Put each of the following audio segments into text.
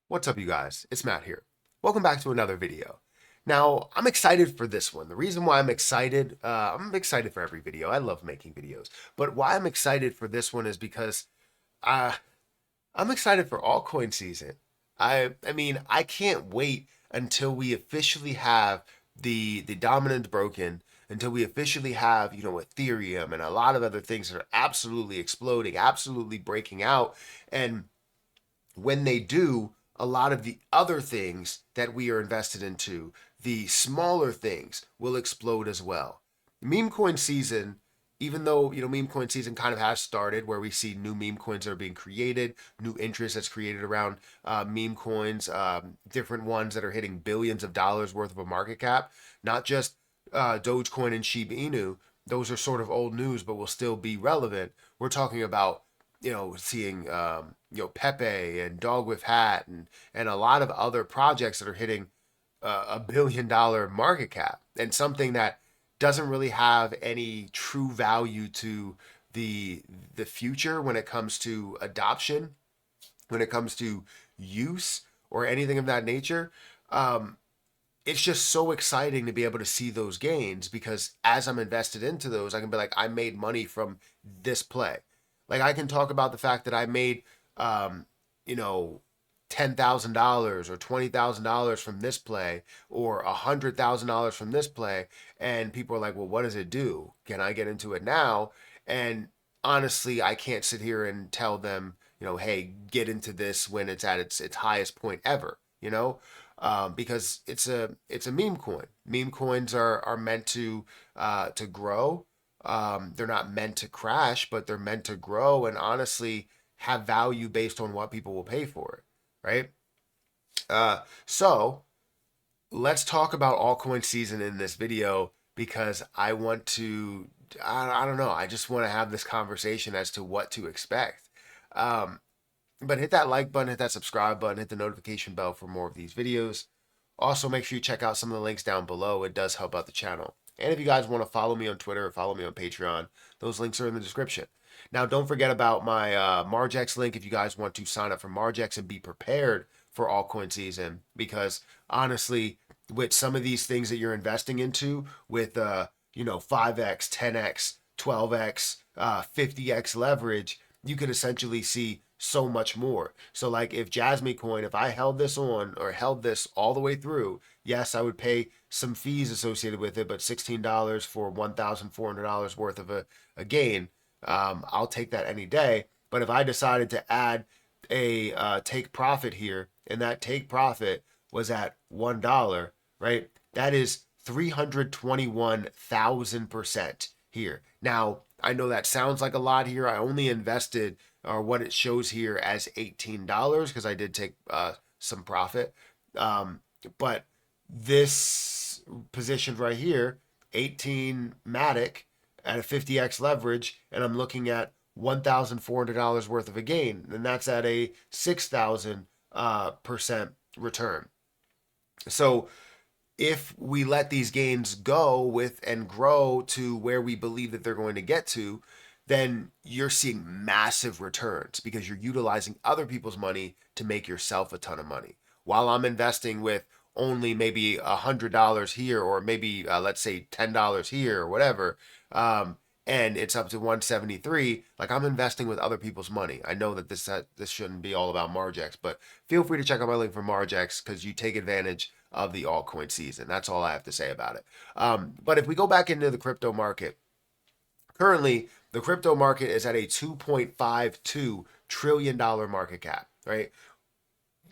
What's up, you guys? It's Matt here. Welcome back to another video. Now, I'm excited for this one. The reason why I'm excited for every video. I love making videos. But why I'm excited for this one is because uh, I'm excited for altcoin season. I mean, I can't wait until we officially have the dominance broken, until we officially have, Ethereum and a lot of other things that are absolutely exploding, absolutely breaking out. And when they do, a lot of the other things that we are invested into, the smaller things, will explode as well. Meme coin season, even though meme coin season kind of has started, where we see new meme coins that are being created, new interest that's created around meme coins, different ones that are hitting billions of dollars worth of a market cap, not just Dogecoin and Shiba Inu. Those are sort of old news, but will still be relevant. We're talking about seeing Pepe and Dog with Hat and a lot of other projects that are hitting $1 billion market cap, and something that doesn't really have any true value to the future when it comes to adoption, when it comes to use or anything of that nature. It's just so exciting to be able to see those gains, because as I'm invested into those, I can be like, I made money from this play. Like, I can talk about the fact that I made, um, you know, $10,000 or $20,000 from this play, or $100,000 from this play, and people are like, "Well, what does it do? Can I get into it now?" And honestly, I can't sit here and tell them, "Hey, get into this when it's at its highest point ever." Because it's a meme coin. Meme coins are meant to grow. They're not meant to crash, but they're meant to grow and honestly have value based on what people will pay for it, right? So let's talk about altcoin season in this video, because I want to, I don't know, I just want to have this conversation as to what to expect. Um, but hit that like button, hit that subscribe button, hit the notification bell for more of these videos. Also, make sure you check out some of the links down below. It does help out the channel. And if you guys want to follow me on Twitter or follow me on Patreon, those links are in the description. Now, don't forget about my Margex link if you guys want to sign up for Margex and be prepared for altcoin season. Because honestly, with some of these things that you're investing into, with 5x, 10x, 12x, 50x leverage, you could essentially see so much more. So like, if Jasmine Coin, if I held this on or held this all the way through, yes, I would pay some fees associated with it, but $16 for $1,400 worth of a gain, I'll take that any day. But if I decided to add a take profit here, and that take profit was at $1, right? That is 321,000% here. Now, I know that sounds like a lot here. I only invested, or what it shows here, as $18, because I did take some profit. But this position right here, 18 Matic at a 50x leverage, and I'm looking at $1,400 worth of a gain, and that's at a 6,000% return. So if we let these gains go with and grow to where we believe that they're going to get to, then you're seeing massive returns, because you're utilizing other people's money to make yourself a ton of money. While I'm investing with only maybe $100 here, or maybe let's say $10 here or whatever, and it's up to 173. Like, I'm investing with other people's money. I know that this shouldn't be all about Margex, but feel free to check out my link for Margex, because you take advantage of the altcoin season. That's all I have to say about it. But if we go back into the crypto market, currently the crypto market is at a $2.52 trillion market cap, right?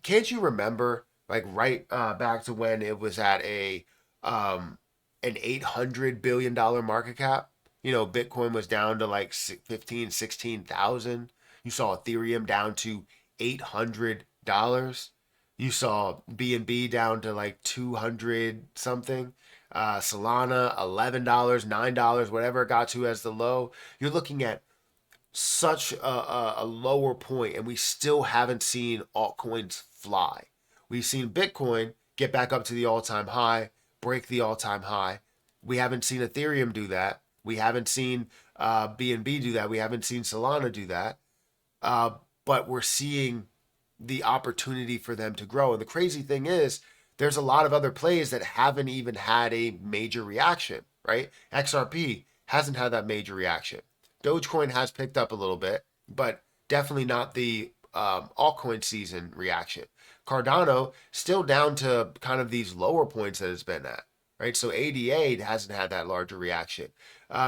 Can't you remember, like, right back to when it was at an $800 billion market cap? Bitcoin was down to like 15, 16,000. You saw Ethereum down to $800. You saw BNB down to like 200 something. Solana, $11, $9, whatever it got to as the low. You're looking at such a lower point, and we still haven't seen altcoins fly. We've seen Bitcoin get back up to the all-time high, break the all-time high. We haven't seen Ethereum do that. We haven't seen BNB do that. We haven't seen Solana do that. But we're seeing the opportunity for them to grow. And the crazy thing is, there's a lot of other plays that haven't even had a major reaction, right? XRP hasn't had that major reaction. Dogecoin has picked up a little bit, but definitely not the altcoin season reaction. Cardano still down to kind of these lower points that it's been at, right? So ADA hasn't had that larger reaction.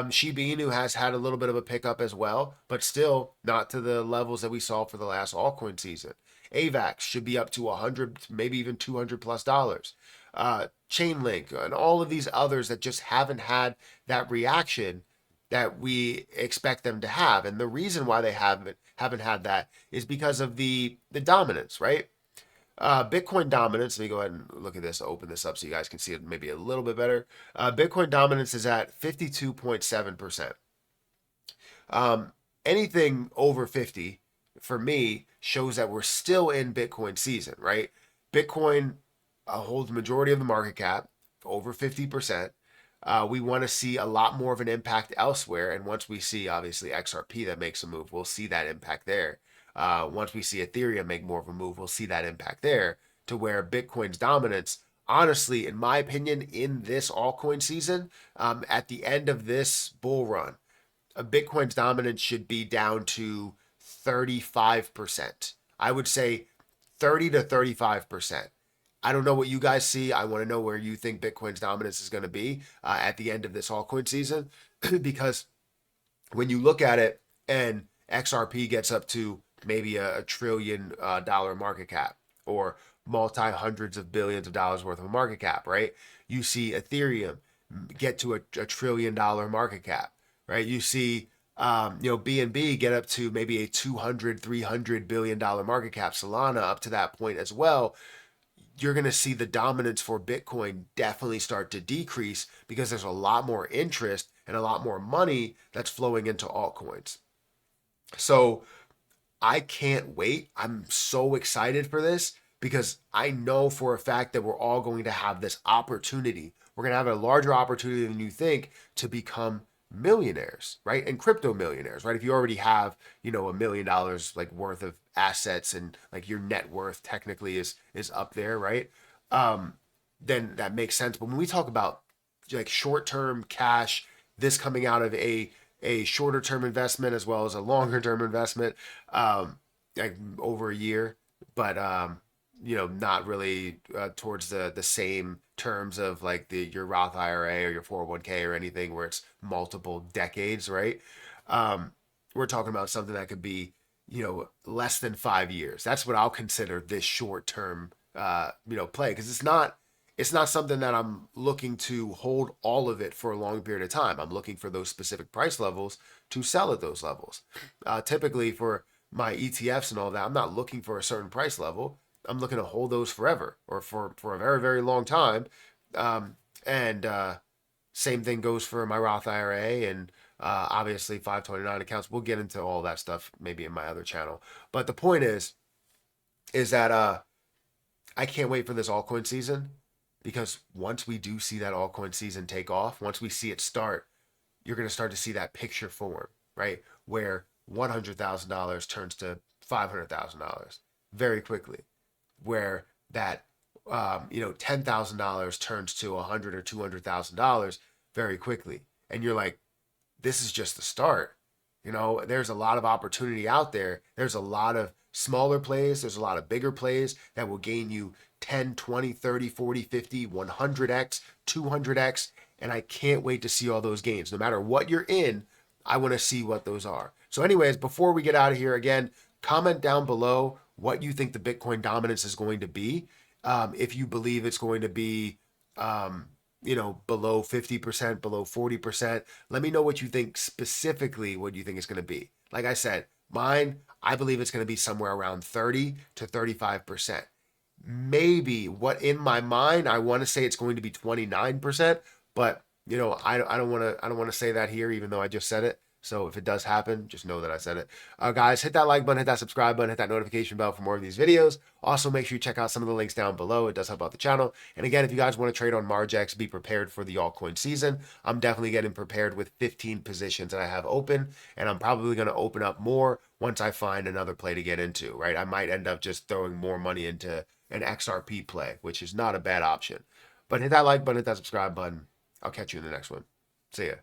Shiba Inu has had a little bit of a pickup as well, but still not to the levels that we saw for the last altcoin season. AVAX should be up to 100, maybe even 200 plus dollars. Chainlink and all of these others that just haven't had that reaction that we expect them to have. And the reason why they haven't had that is because of the dominance, right? Bitcoin dominance, let me go ahead and look at this, open this up so you guys can see it maybe a little bit better. Bitcoin dominance is at 52.7%. Anything over 50 for me shows that we're still in Bitcoin season, right? Bitcoin holds the majority of the market cap, over 50%. We want to see a lot more of an impact elsewhere. And once we see, obviously, XRP that makes a move, we'll see that impact there. Once we see Ethereum make more of a move, we'll see that impact there, to where Bitcoin's dominance, honestly, in my opinion, in this altcoin season, at the end of this bull run, Bitcoin's dominance should be down to 35%. I would say 30 to 35%. I don't know what you guys see. I want to know where you think Bitcoin's dominance is going to be at the end of this altcoin season, because when you look at it and XRP gets up to maybe a trillion dollar market cap, or multi hundreds of billions of dollars worth of market cap, right? You see Ethereum get to a trillion dollar market cap, right? You see BNB get up to maybe a 200, 300 billion dollar market cap, Solana up to that point as well. You're going to see the dominance for Bitcoin definitely start to decrease, because there's a lot more interest and a lot more money that's flowing into altcoins. So I can't wait. I'm so excited for this, because I know for a fact that we're all going to have this opportunity. We're going to have a larger opportunity than you think to become millionaires, right? And crypto millionaires, right? If you already have, $1 million like worth of assets, and like your net worth technically is up there, right? Then that makes sense. But when we talk about like short-term cash, this coming out of a shorter term investment as well as a longer term investment, like over a year, but not really towards the same terms of like your Roth IRA or your 401k or anything where it's multiple decades, right? We're talking about something that could be, less than 5 years. That's what I'll consider this short term, play, because it's not something that I'm looking to hold all of it for a long period of time. I'm looking for those specific price levels to sell at those levels. Typically for my ETFs and all that, I'm not looking for a certain price level. I'm looking to hold those forever, or for a very, very long time. And same thing goes for my Roth IRA and obviously 529 accounts. We'll get into all that stuff maybe in my other channel. But the point is that I can't wait for this altcoin season, because once we do see that altcoin season take off, once we see it start, you're going to start to see that picture form, right? Where $100,000 turns to $500,000 very quickly, where that $10,000 turns to $100,000 or $200,000 very quickly, and you're like, this is just the start. There's a lot of opportunity out there. There's a lot of smaller plays. There's a lot of bigger plays that will gain you 10, 20, 30, 40, 50, 100x, 200x. And I can't wait to see all those gains. No matter what you're in, I want to see what those are. So anyways, before we get out of here, again, comment down below what you think the Bitcoin dominance is going to be. If you believe it's going to be, below 50%, below 40%, let me know what you think specifically, what you think it's going to be. Like I said, mine, I believe it's going to be somewhere around 30 to 35%. Maybe what in my mind, I want to say it's going to be 29%, but I don't want to say that here, even though I just said it. So if it does happen, just know that I said it. Guys, hit that like button, hit that subscribe button, hit that notification bell for more of these videos. Also, make sure you check out some of the links down below. It does help out the channel. And again, if you guys want to trade on Margex, be prepared for the altcoin season. I'm definitely getting prepared with 15 positions that I have open, and I'm probably going to open up more once I find another play to get into, right? I might end up just throwing more money into an XRP play, which is not a bad option. But hit that like button, hit that subscribe button. I'll catch you in the next one. See ya.